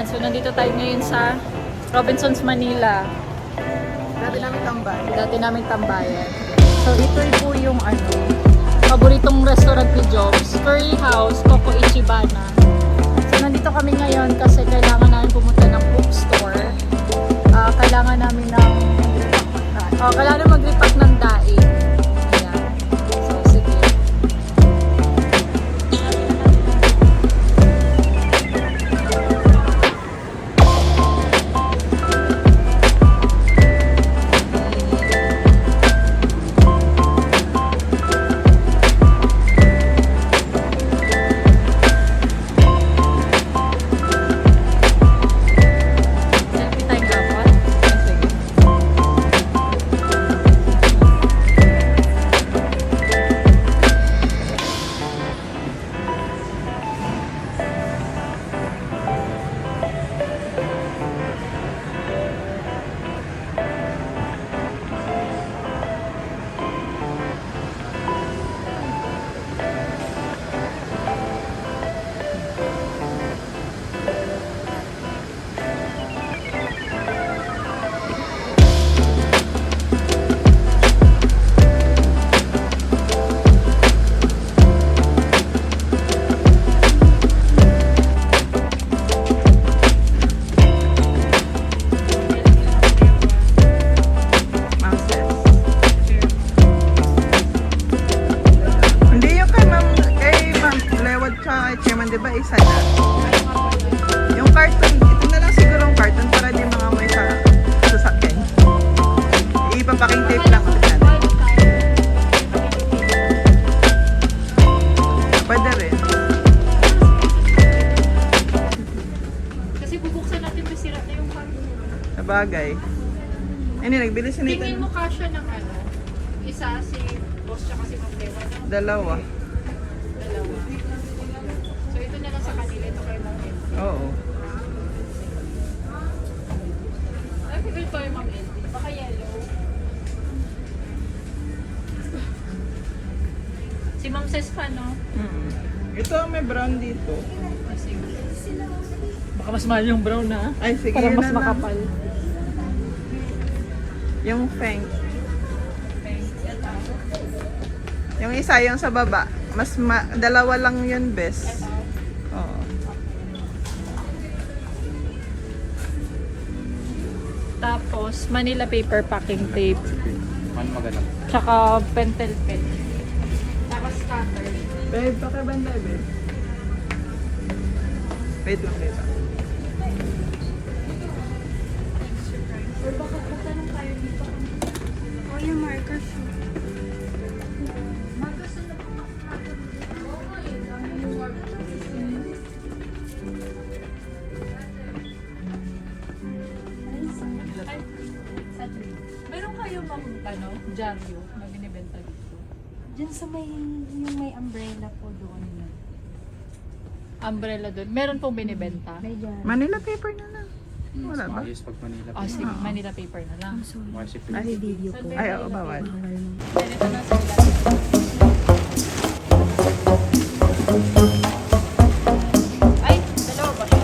Ayan, so nandito tayo ngayon sa Robinsons, Manila. Dati namin tambay. Dati naming tambayan. So ito po yung paboritong restaurant ni Jobs, Curry House, Coco Ichibana. So nandito kami ngayon kasi kailangan namin pumunta ng bookstore. Kailangan namin mag-repack ng daing. Ayan. So sige. Di ba isa na? Yung carton, ito na lang siguro yung carton para di mga may sa sasakyan. Ipapaking tape lang ulit natin. Pwede rin. Kasi bubuksan natin pa sira na yung carton. Sabagay. Hindi, nagbili siya nito. Tingin mo kasya ng isa si boss tsaka si Ma'am Dewa. Dalawa. So ito na lang sa kanila, ito kay Ma'am Dewa. Oo. Ay, figure to yung Ma'am Dewa. Baka yellow. Si Ma'am Ses pa, no? Ito may brown dito. Baka mas mahal yung brown na. Ay, sige. Para yun mas na lang. makapal. Yung feng. Yung isa, yung sa baba. Dalawa lang yun, best. Oo. Tapos, Manila paper packing tape. Ano maganda? Tsaka pentel pen. Tapos cutter. Babe, pakibanda, babe. Wait lang, babe. Or baka magtanong tayo dito. Oh, yung markers. Marcos na po. Oo nga yun. Dami yung Marcos. Ay, Saturday. Meron kayo bang dyaryo na binibenta dito? Diyan sa yung may umbrella po doon. Umbrella doon. Meron pong binibenta? May dyan. Manila paper na lang. Wala ba? Ayos pag Manila. Oh, sige. Manila paper na lang. Worship Ay, Video po. Ay, oo, bawal. Ganito na sila. Ay, dalawa ba siya?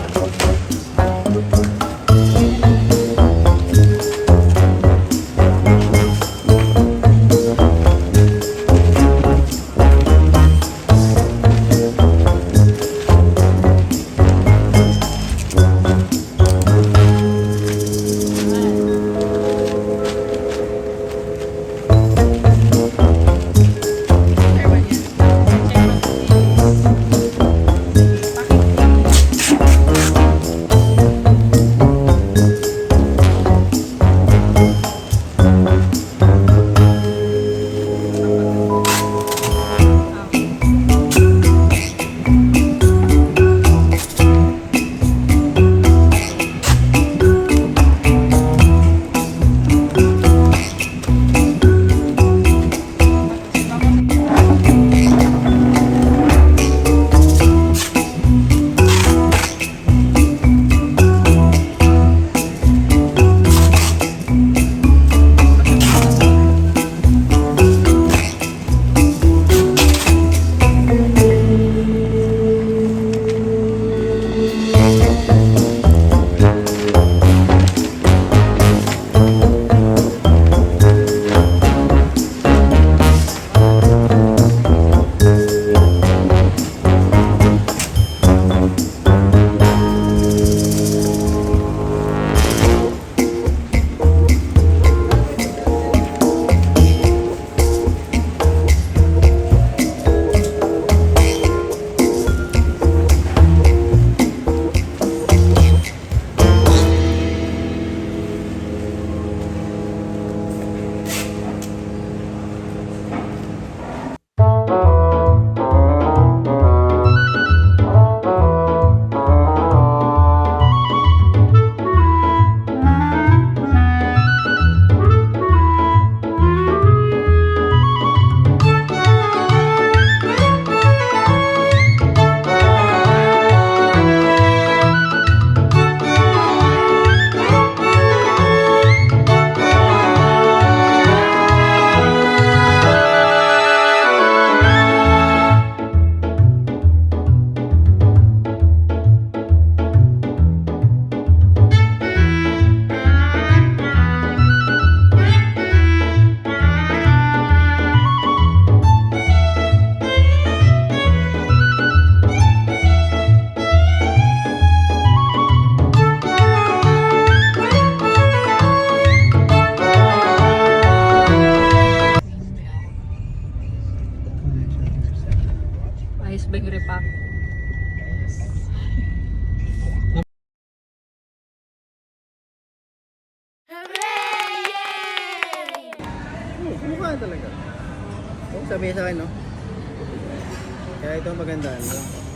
Ayos ba yung repack? Kumukha talaga. Oh, sabi niya sa akin, no? Kaya ito ang maganda, no?